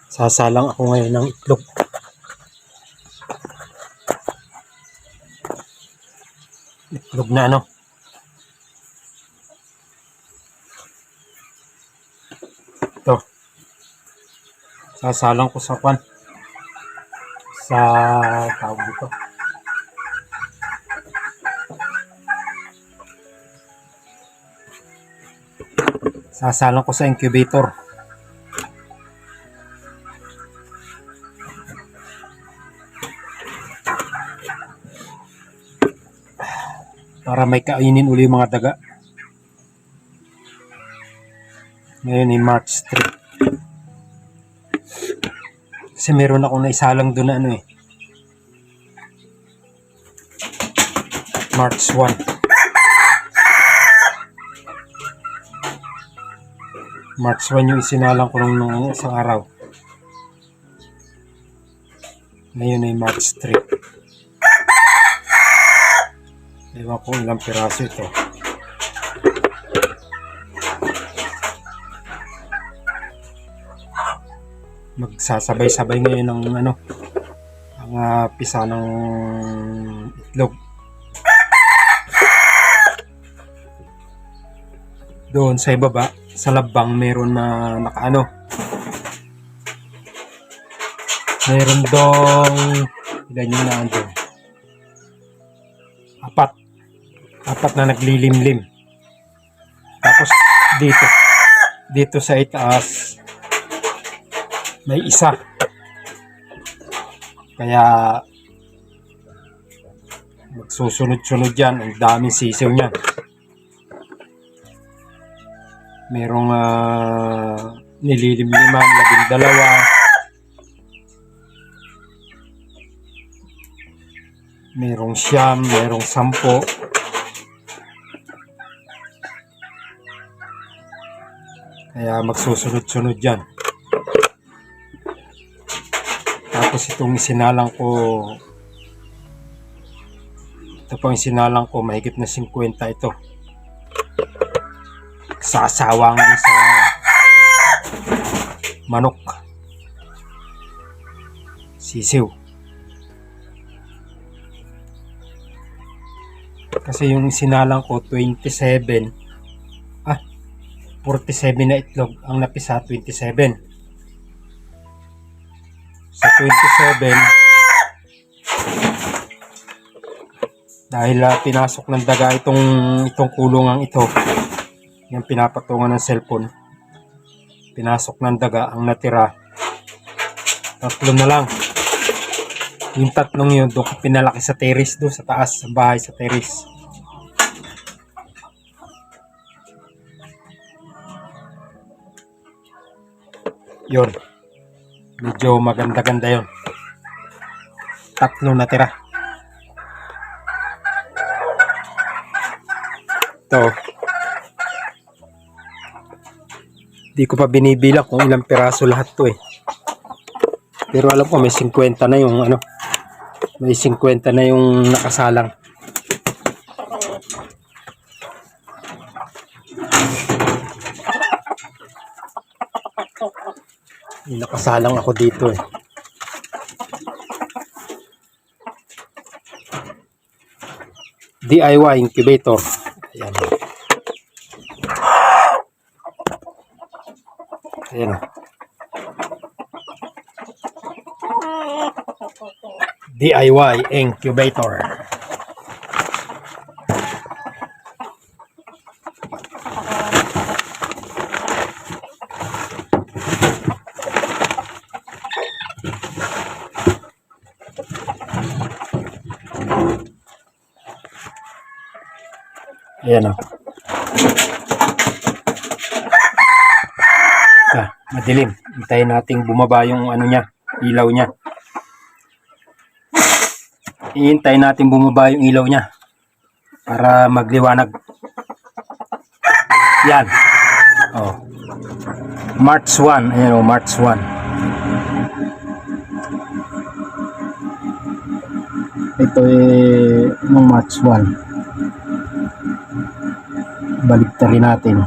Sasalang ako ngayon ng itlog. Itlog na ano. Ito. Sasalang ko sa kwan. Sa tawag dito. Sasalang ko sa incubator. Para may kainin uli yung mga daga. Ngayon ay March 3. Kasi meron akong naisalang doon na ano eh. March 1. March 1 yung isinalang ko nung isang araw. Ngayon ay March 3. Ewan ko ilang piraso ito. Magsasabay-sabay ngayon ng ano, ang pisa ng itlog. Doon sa ibaba, sa labang meron na nakaano. Meron dong ilan yung naandun. Apat na naglilimlim. Tapos dito sa itaas may isa. Kaya magsusunod-sunod yan. Ang daming sisiw niyan. Merong nililimliman, 12. Merong 9, merong 10. Kaya magsusunod-sunod yan. Tapos itong isinalang ko, mahigit na 50 ito. Sasawangan sa manok. Sisiw. Kasi yung sinalang ko 47 47 na itlog ang napisa. 27 sa 27 dahil pinasok ng daga itong kulungang ito, yung pinapatungan ng cellphone, pinasok ng daga. Ang natira 3 na lang. Yung 3 yun doon pinalaki sa terrace, doon sa taas sa bahay sa terrace. Yun, medyo maganda-ganda yun. 3 natira. Ito, di ko pa binibilang kung ilang piraso lahat to eh. Pero alam ko may 50 na yung ano, may 50 na yung nakasalang. Nakasalang ako dito eh. DIY incubator. Ayan. Ayan. DIY incubator. Ayan o. Madilim. Hintayin nating bumaba yung ano niya, ilaw niya. Hintayin natin bumaba yung ilaw niya para magliwanag. Yan. Oh. March 1. Ayan o, March 1. Ito eh, yung March 1. Baliktarin natin.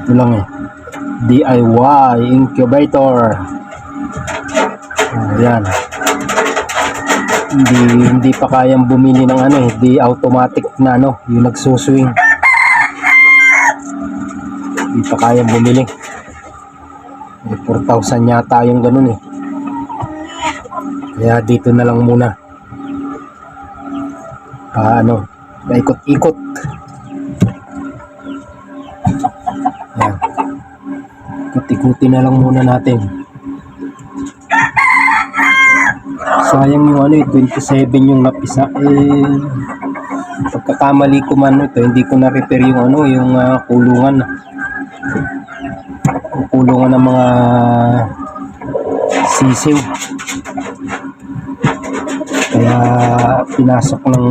Ito lang eh. DIY incubator. Ayan. Hindi pa kayang bumili ng ano di automatic na yung nagsuswing. Hindi pa kayang bumili. 4,000 yata yung ganun Kaya dito na lang muna. Paikot-ikot. Ayan. Ikot-ikutin na lang muna natin. Sayang yung 27 yung napisa. Pagkakamali ko man ito, hindi ko na repair yung yung kulungan. Kulungan ng mga sisiw. Kaya pinasok ng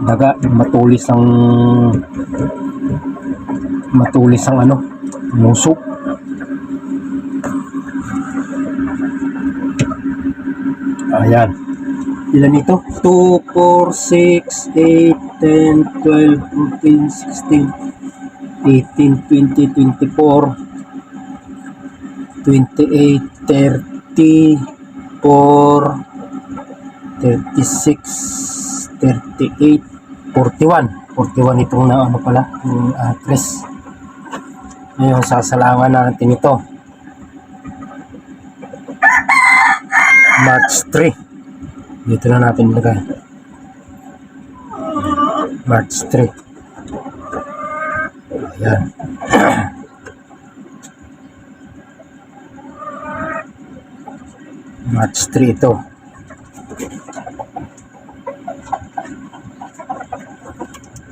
daga, matulis ang musok. Ayan. Ilan ito? 2, 4, 6, 8, 10, 12, 14, 16, 18, 20, 24, 28, 30, 4, 36, 38, 41. 41 itong na pala, yung address. Ngayon, sasalangan natin ito. March 3. Dito na natin ilagay. March 3. Ayan. March 3 ito.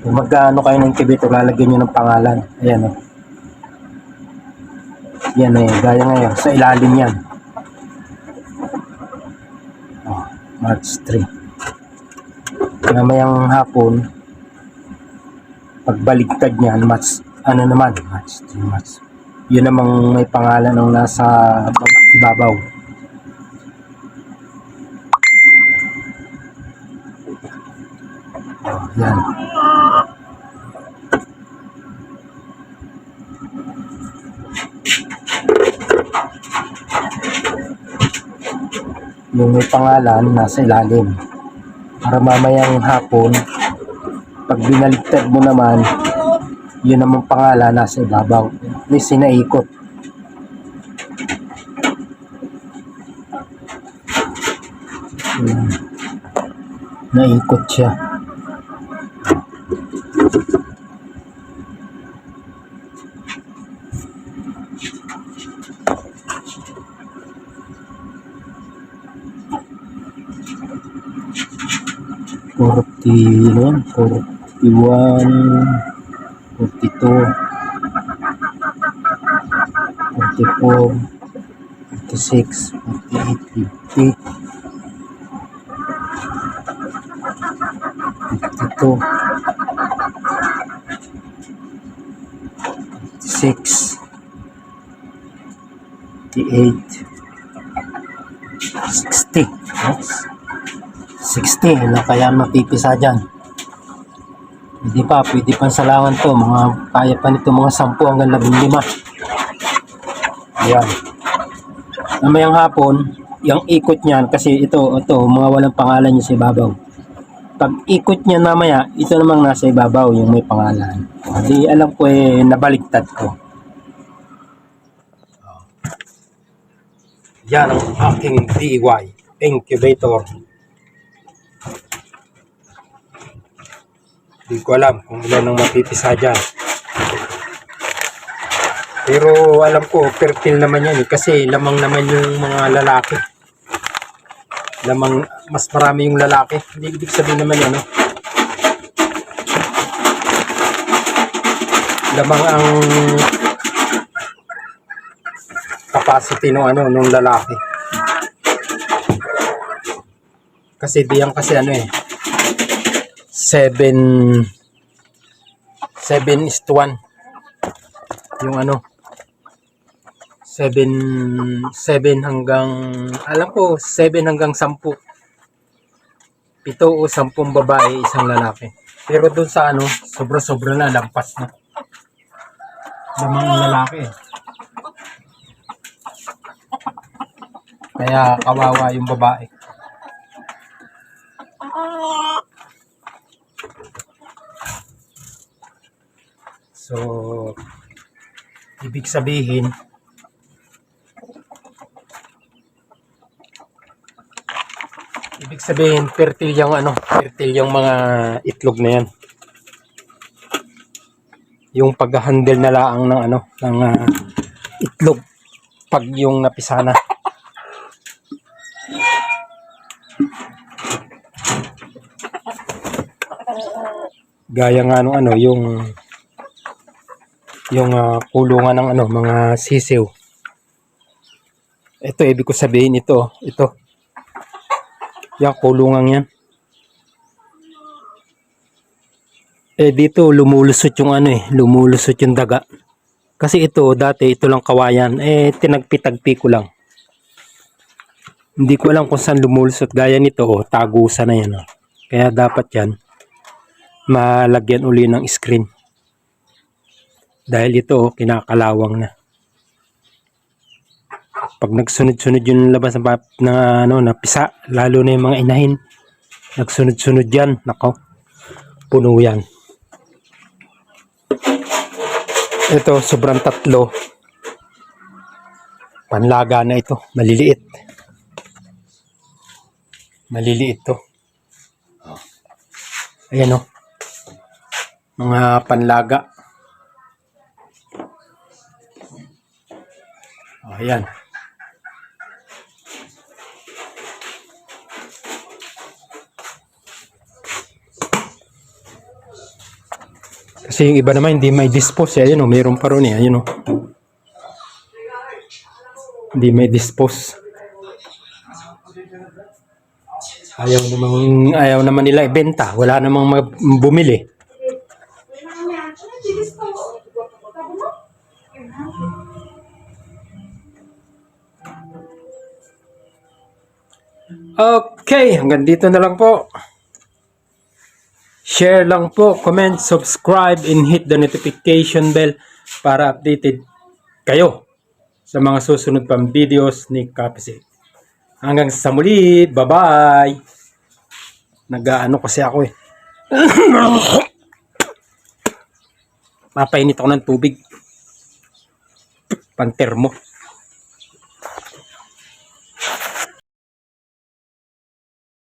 Kung magkano kayo ng incubator, lalagyan nyo ng pangalan. Ayan Yan gaya ngayon. Sa ilalim yan. March 3. Mamayang hapon, pagbaligtad niyan, March 3, March. Yun namang may pangalan ng nasa ibabaw. Yan. Yung may pangalan nasa ilalim, para mamayang hapon pag binaligtad mo naman, yun namang pangalan nasa ibabaw. May sinaikot. Naikot siya. Yun, 41, 42, 44, 46, 48, 50, 52, 56, 58, 60. Yes. 60 na kaya mapipisa dyan. Pwede pang salangan to. Kaya pa nito mga 10 hanggang 15. Ayan. Namayang hapon, yung ikot niyan, kasi ito, mga walang pangalan yung sa ibabaw. Pag ikot niya namaya, ito namang nasa ibabaw, yung may pangalan. Di alam ko nabaliktad ko. Yan ang aking DIY incubator. Hindi ko alam kung ilan ang mapipisa dyan. Pero alam ko, fertile naman yan kasi lamang naman yung mga lalaki. Mas marami yung lalaki. Hindi ibig sabihin naman yan. Lamang ang capacity nung lalaki. Kasi diyan kasi 7:1 yung 7 hanggang, alam ko 7 hanggang 10, 7 o 10 babae, isang lalaki. Pero doon sa sobra-sobra na, lampas na. lamang lalaki. Kaya kawawa yung babae. So, ibig sabihin, fertile yung mga itlog na yan. Yung pag-handle na laang ng itlog pag yung napisa na. Gaya nga yung kulungan ng mga sisiw. Ito ibig ko sabihin ito. Yung kulungan yan. Dito lumulusot yung lumulusot yung daga. Kasi dati ito lang kawayan, tinagpi-tagpi ko lang. Hindi ko alam kung saan lumulusot. Gaya nito, tagusan na yan. Kaya dapat yan, malagyan uli ng screen. Dahil ito, kinakalawang na. Pag nagsunod-sunod yung labas na pisa, lalo na yung mga inahin, nagsunod-sunod yan, nako, puno yan. Ito, sobrang tatlo. Panlaga na ito, maliliit. Maliliit to. Ayan mga panlaga. Ayan. Kasi yung iba naman hindi may dispose. Ayan mayroon pa ron Ayan hindi may dispose. Ayaw naman nila ibenta. Wala namang bumili. Okay, hanggang dito na lang po. Share lang po, comment, subscribe, and hit the notification bell para updated kayo sa mga susunod pang videos ni Kapisi. Hanggang sa muli, bye-bye! Kasi ako Mapainit ako ng tubig. Pantermo.